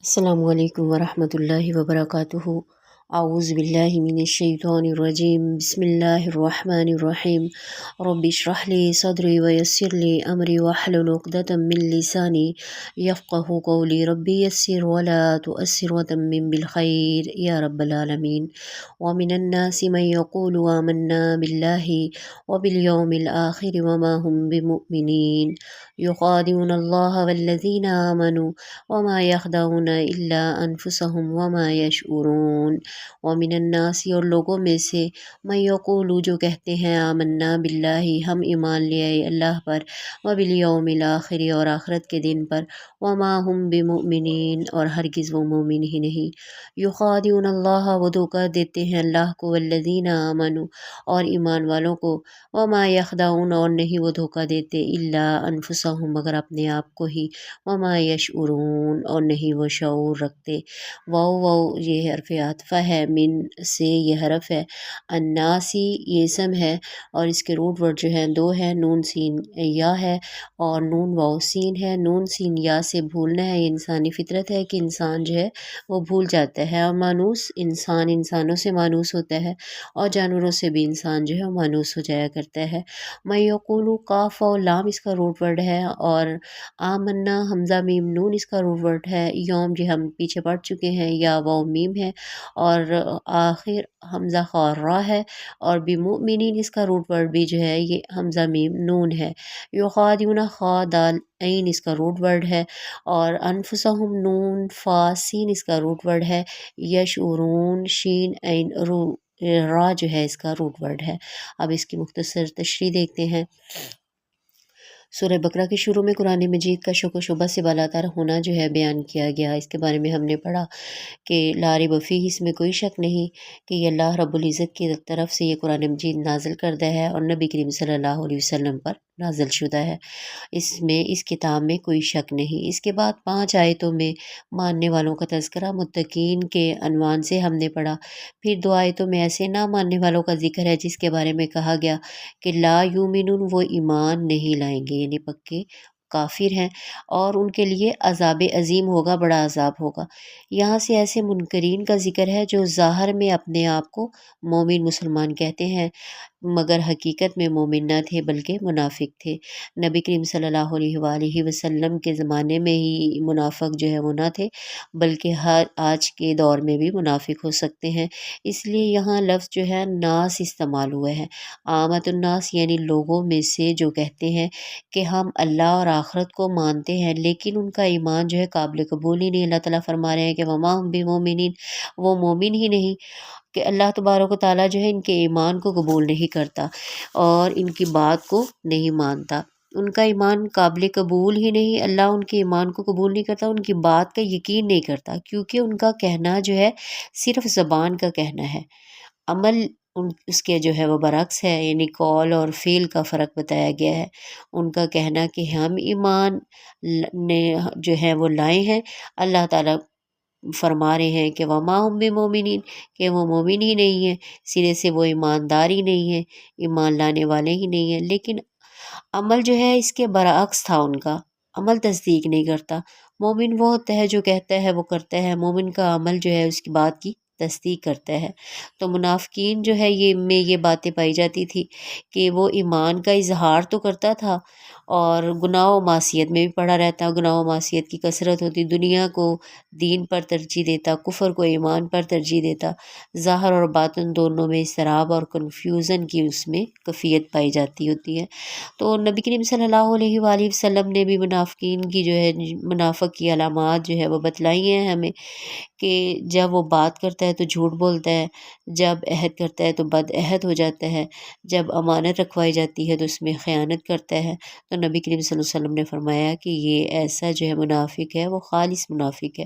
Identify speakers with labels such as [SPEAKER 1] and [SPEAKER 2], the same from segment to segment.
[SPEAKER 1] السلام علیکم ورحمۃ اللہ وبرکاتہ۔ اعوذ باللہ من الشیطان الرجیم، بسم اللہ الرحمن الرحیم۔ رب اشرح لی صدری ویسر لی امری واحلل عقدۃ من لسانی یفقہوا قولی، ربی یسر ولا تؤثر وتمم بالخیر یا رب العالمین۔ ومن الناس من یقول آمنا باللہ وبالیوم الآخر وما هم بمؤمنین، یخادعون اللہ والذین آمنوا وما يخدعون الا انفسهم وما يشعرون۔ ومن الناس، اور لوگوں میں سے، من یقول جو کہتے ہیں، آمنا باللہ ہم ایمان لے آئے اللہ پر، وبالیوم الآخر اور آخرت کے دن پر، وما هم بمؤمنین اور ہرگز وہ مومن ہی نہیں۔ یخادعون اللہ وہ دھوکہ دیتے ہیں اللہ کو، والذین آمنوا اور ایمان والوں کو، وما یخدعون اور نہیں وہ دھوکہ دیتے الا انفسهم مگر اپنے آپ کو ہی، وما یشعرون اور نہیں وہ شعور رکھتے۔ واو یہ حرف عطف ہے، من سے یہ حرف ہے، الناسی یہ اسم ہے اور اس کے روٹ ورڈ جو ہیں دو ہیں، نون سین یا ہے اور نون واو سین ہے۔ نون سین یا سے بھولنا ہے، یہ انسانی فطرت ہے کہ انسان جو ہے وہ بھول جاتا ہے، اور مانوس انسان انسانوں سے مانوس ہوتا ہے اور جانوروں سے بھی انسان جو ہے وہ مانوس ہو جایا کرتا ہے۔ میں یقولو کاف و لام اس کا روٹ ورڈ ہے، اور آمنا حمزہ میم نون اس کا روٹ ورڈ ہے، یوم جو ہم پیچھے پڑھ چکے ہیں، یا واو میم ہے اور آخر حمزہ خا را ہے، اور بمؤمنین اس کا روٹ ورڈ بھی جو ہے یہ حمزہ میم نون ہے۔ یخادعون خا دال عین اس کا روٹ ورڈ ہے، اور انفسہم نون فا سین اس کا روٹ ورڈ ہے، یشعرون شین عین رو را جو ہے اس کا روٹ ورڈ ہے۔ اب اس کی مختصر تشریح دیکھتے ہیں۔ سورہ بقرہ کے شروع میں قرآن مجید کا شک و شبہ سے بالاتر ہونا جو ہے بیان کیا گیا۔ اس کے بارے میں ہم نے پڑھا کہ لا ریب فیہ، اس میں کوئی شک نہیں کہ یہ اللہ رب العزت کی طرف سے یہ قرآن مجید نازل کردہ ہے اور نبی کریم صلی اللہ علیہ وسلم پر نازل شدہ ہے، اس کتاب میں کوئی شک نہیں۔ اس کے بعد 5 آیتوں میں ماننے والوں کا تذکرہ متقین کے عنوان سے ہم نے پڑھا۔ پھر 2 آیتوں میں ایسے نہ ماننے والوں کا ذکر ہے جس کے بارے میں کہا گیا کہ لا یومنون، وہ ایمان نہیں لائیں گے، یعنی پکے کافر ہیں، اور ان کے لیے عذاب عظیم ہوگا، بڑا عذاب ہوگا۔ یہاں سے ایسے منکرین کا ذکر ہے جو ظاہر میں اپنے آپ کو مومن مسلمان کہتے ہیں مگر حقیقت میں مومن نہ تھے بلکہ منافق تھے۔ نبی کریم صلی اللہ علیہ وآلہ وسلم کے زمانے میں ہی منافق جو ہے وہ نہ تھے بلکہ آج کے دور میں بھی منافق ہو سکتے ہیں، اس لیے یہاں لفظ جو ہے ناس استعمال ہوا ہے۔ عامت الناس یعنی لوگوں میں سے جو کہتے ہیں کہ ہم اللہ اور آخرت کو مانتے ہیں لیکن ان کا ایمان جو ہے قابل قبول ہی نہیں۔ اللہ تعالیٰ فرما رہے ہیں کہ وما ہم بمؤمنین، وہ مومن ہی نہیں، کہ اللہ تبارک و تعالیٰ جو ہے ان کے ایمان کو قبول نہیں کرتا اور ان کی بات کو نہیں مانتا۔ ان کا ایمان قابل قبول ہی نہیں، اللہ ان کے ایمان کو قبول نہیں کرتا، ان کی بات کا یقین نہیں کرتا، کیونکہ ان کا کہنا جو ہے صرف زبان کا کہنا ہے، عمل اس کے جو ہے وہ برعکس ہے، یعنی قول اور فعل کا فرق بتایا گیا ہے۔ ان کا کہنا کہ ہم ایمان نے جو ہے وہ لائے ہیں، اللہ تعالیٰ فرما رہے ہیں کہ وما ہم بمؤمنین، کہ وہ مومن ہی نہیں ہیں، سرے سے وہ ایماندار ہی نہیں ہیں، ایمان لانے والے ہی نہیں ہیں، لیکن عمل جو ہے اس کے برعکس تھا، ان کا عمل تصدیق نہیں کرتا۔ مومن وہ ہوتا ہے جو کہتا ہے وہ کرتا ہے، مومن کا عمل جو ہے اس کی بات کی تصدیق کرتا ہے۔ تو منافقین جو ہے یہ باتیں پائی جاتی تھی کہ وہ ایمان کا اظہار تو کرتا تھا اور گناہ و معصیت میں بھی پڑا رہتا، گناہ و معصیت کی کثرت ہوتی، دنیا کو دین پر ترجیح دیتا، کفر کو ایمان پر ترجیح دیتا، ظاہر اور باطن دونوں میں اضطراب اور کنفیوژن کی اس میں کیفیت پائی جاتی ہوتی ہے۔ تو نبی کریم صلی اللہ علیہ وآلہ وسلم نے بھی منافقین کی جو ہے منافق کی علامات جو ہے وہ بتلائی ہیں ہمیں، کہ جب وہ بات کرتا ہے تو جھوٹ بولتا ہے، جب عہد کرتا ہے تو بد عہد ہو جاتا ہے، جب امانت رکھوائی جاتی ہے تو اس میں خیانت کرتا ہے۔ تو نبی کریم صلی اللہ علیہ وسلم نے فرمایا کہ یہ ایسا جو ہے منافق ہے، وہ خالص منافق ہے۔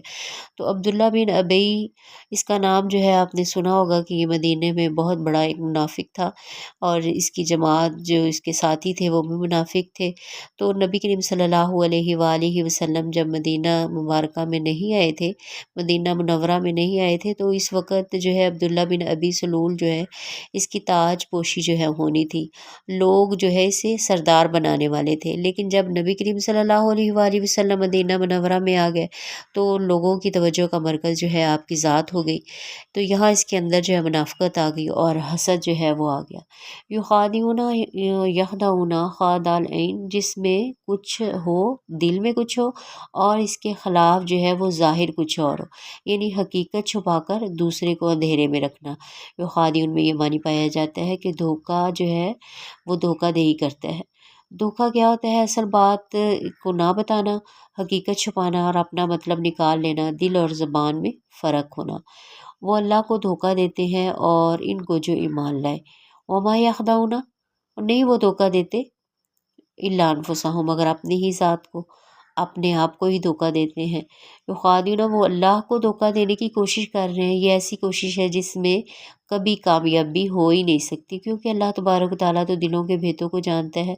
[SPEAKER 1] تو عبداللہ بن ابی، اس کا نام جو ہے آپ نے سنا ہوگا کہ یہ مدینے میں بہت بڑا ایک منافق تھا اور اس کی جماعت جو اس کے ساتھی تھے وہ بھی منافق تھے۔ تو نبی کریم صلی اللہ علیہ وآلہ وسلم جب مدینہ مبارکہ میں نہیں آئے تھے، مدینہ منورہ میں نہیں آئے تھے، تو اس اس وقت جو ہے عبداللہ بن ابی سلول جو ہے اس کی تاج پوشی جو ہے ہونی تھی، لوگ جو ہے اسے سردار بنانے والے تھے، لیکن جب نبی کریم صلی اللہ علیہ وآلہ وسلم مدینہ منورہ میں آ گئے تو لوگوں کی توجہ کا مرکز جو ہے آپ کی ذات ہو گئی، تو یہاں اس کے اندر جو ہے منافقت آ گئی اور حسد جو ہے وہ آ گیا۔ یخادعون یخدعون خادع العین، جس میں کچھ ہو، دل میں کچھ ہو اور اس کے خلاف جو ہے وہ ظاہر کچھ اور ہو، یعنی حقیقت چھپا کر دوسرے کو اندھیرے میں رکھنا۔ یخادعون میں یہ معنی پایا جاتا ہے کہ دھوکہ جو ہے وہ دھوکہ دہی کرتا ہے۔ دھوکہ کیا ہوتا ہے؟ اصل بات کو نہ بتانا، حقیقت چھپانا اور اپنا مطلب نکال لینا، دل اور زبان میں فرق ہونا۔ وہ اللہ کو دھوکہ دیتے ہیں اور ان کو جو ایمان لائے۔ وما یخدعون، اور نہیں وہ دھوکہ دیتے، الا انفسہم، مگر اپنی ہی ذات کو، اپنے آپ کو ہی دھوکہ دیتے ہیں۔ یخادعون، وہ اللہ کو دھوکہ دینے کی کوشش کر رہے ہیں، یہ ایسی کوشش ہے جس میں کبھی کامیابی ہو ہی نہیں سکتی، کیونکہ اللہ تبارک و تعالیٰ تو دلوں کے بھیتوں کو جانتا ہے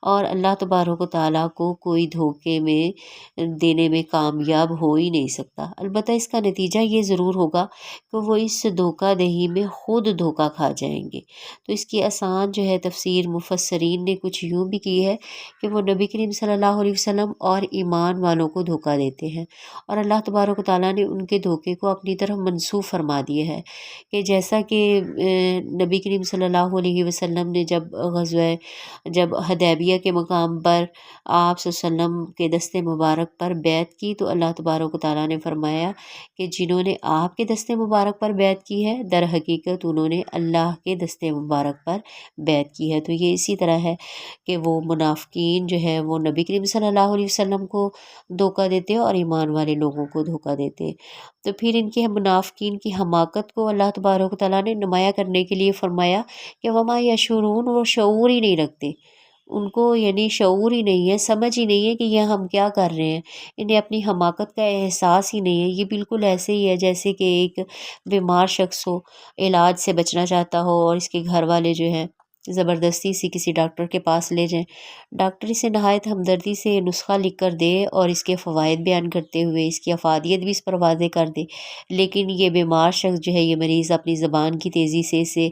[SPEAKER 1] اور اللہ تبارک و تعالیٰ کو کوئی دھوکے میں دینے میں کامیاب ہو ہی نہیں سکتا۔ البتہ اس کا نتیجہ یہ ضرور ہوگا کہ وہ اس دھوکہ دہی میں خود دھوکہ کھا جائیں گے۔ تو اس کی آسان جو ہے تفسیر مفسرین نے کچھ یوں بھی کی ہے کہ وہ نبی کریم صلی اللہ علیہ وسلم اور ایمان والوں کو دھوکہ دیتے ہیں، اور اللہ تبارک و تعالیٰ نے ان کے دھوکے کو اپنی طرف منسوخ فرما دیا ہے، کہ جیسا کہ نبی کریم صلی اللہ علیہ وسلم نے جب حدیبیہ کے مقام پر آپ صلی اللہ علیہ وسلم کے دست مبارک پر بیعت کی تو اللہ تبارک و تعالیٰ نے فرمایا کہ جنہوں نے آپ کے دست مبارک پر بیعت کی ہے در حقیقت انہوں نے اللہ کے دست مبارک پر بیعت کی ہے۔ تو یہ اسی طرح ہے کہ وہ منافقین جو ہے وہ نبی کریم صلی اللہ علیہ وسلم کو دھوکہ دیتے اور ایمان والے لوگوں کو دھوکہ دیتے۔ تو پھر ان کے منافقین کی حماقت کو اللہ تبارک و تعالیٰ نے نمایاں کرنے کے لیے فرمایا کہ وما یشعرون، وہ شعور ہی نہیں رکھتے، ان کو یعنی شعور ہی نہیں ہے، سمجھ ہی نہیں ہے کہ یہ ہم کیا کر رہے ہیں، انہیں اپنی حماقت کا احساس ہی نہیں ہے۔ یہ بالکل ایسے ہی ہے جیسے کہ ایک بیمار شخص ہو، علاج سے بچنا چاہتا ہو اور اس کے گھر والے جو ہیں زبردستی سے کسی ڈاکٹر کے پاس لے جائیں، ڈاکٹر اسے نہایت ہمدردی سے نسخہ لکھ کر دے اور اس کے فوائد بیان کرتے ہوئے اس کی افادیت بھی اس پر واضح کر دے، لیکن یہ بیمار شخص جو ہے، یہ مریض اپنی زبان کی تیزی سے اسے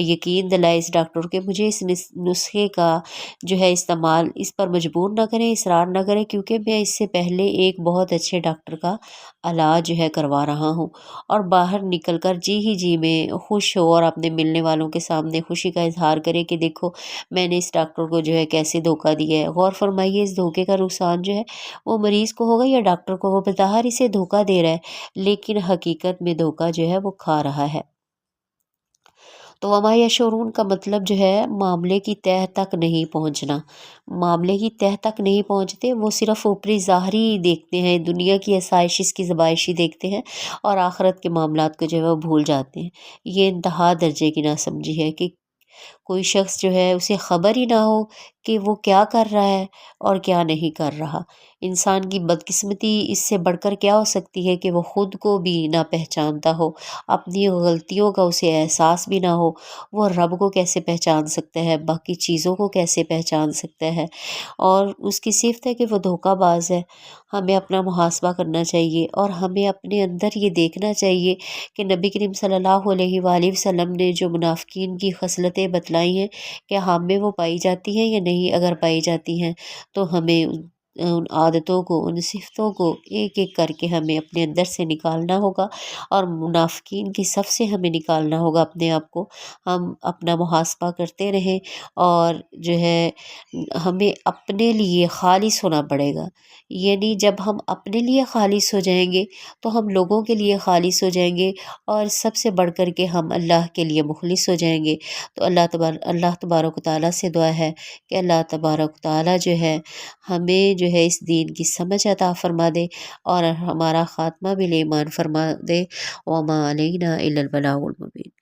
[SPEAKER 1] یقین دلائے اس ڈاکٹر کہ مجھے اس نسخے کا جو ہے استعمال اس پر مجبور نہ کریں، اصرار نہ کریں، کیونکہ میں اس سے پہلے ایک بہت اچھے ڈاکٹر کا علاج جو ہے کروا رہا ہوں، اور باہر نکل کر جی میں خوش ہو اور اپنے ملنے والوں کے سامنے خوشی کا اظہار کرے کہ دیکھو میں نے اس ڈاکٹر کو جو ہے کیسے دھوکہ دیا ہے۔ غور فرمائیے، اس دھوکے کا نقصان جو ہے وہ مریض کو ہوگا یا ڈاکٹر کو؟ وہ بظاہر اسے دھوکہ دے رہا ہے لیکن حقیقت میں دھوکہ جو ہے وہ کھا رہا ہے۔ تو وما یشعرون کا مطلب جو ہے معاملے کی تہہ تک نہیں پہنچنا، معاملے کی تہہ تک نہیں پہنچتے، وہ صرف اوپری ظاہری دیکھتے ہیں، دنیا کی آسائش کی زبائشی دیکھتے ہیں اور آخرت کے معاملات کو جو ہے وہ بھول جاتے ہیں۔ یہ انتہا درجے کی ناسمجھی ہے کہ کوئی شخص جو ہے اسے خبر ہی نہ ہو کہ وہ کیا کر رہا ہے اور کیا نہیں کر رہا۔ انسان کی بدقسمتی اس سے بڑھ کر کیا ہو سکتی ہے کہ وہ خود کو بھی نہ پہچانتا ہو، اپنی غلطیوں کا اسے احساس بھی نہ ہو۔ وہ رب کو کیسے پہچان سکتا ہے، باقی چیزوں کو کیسے پہچان سکتا ہے؟ اور اس کی صفت ہے کہ وہ دھوکہ باز ہے۔ ہمیں اپنا محاسبہ کرنا چاہیے اور ہمیں اپنے اندر یہ دیکھنا چاہیے کہ نبی کریم صلی اللہ علیہ وآلہ وسلم نے جو منافقین کی خصلتیں بتلائی ہیں کہ ہم میں وہ پائی جاتی ہیں یا نہیں، اگر پائی جاتی ہیں تو ہمیں ان عادتوں کو، ان صفتوں کو ایک ایک کر کے ہمیں اپنے اندر سے نکالنا ہوگا اور منافقین کی صف سے ہمیں نکالنا ہوگا اپنے آپ کو۔ ہم اپنا محاسبہ کرتے رہیں اور جو ہے ہمیں اپنے لیے خالص ہونا پڑے گا، یعنی جب ہم اپنے لیے خالص ہو جائیں گے تو ہم لوگوں کے لیے خالص ہو جائیں گے، اور سب سے بڑھ کر کے ہم اللہ کے لیے مخلص ہو جائیں گے۔ تو اللہ تبارک و تعالیٰ سے دعا ہے کہ اللہ تبارک و تعالیٰ جو ہے ہمیں جو ہے اس دین کی سمجھ عطا فرما دے اور ہمارا خاتمہ بالایمان فرما دے۔ وما علینا الا البلاغ المبین۔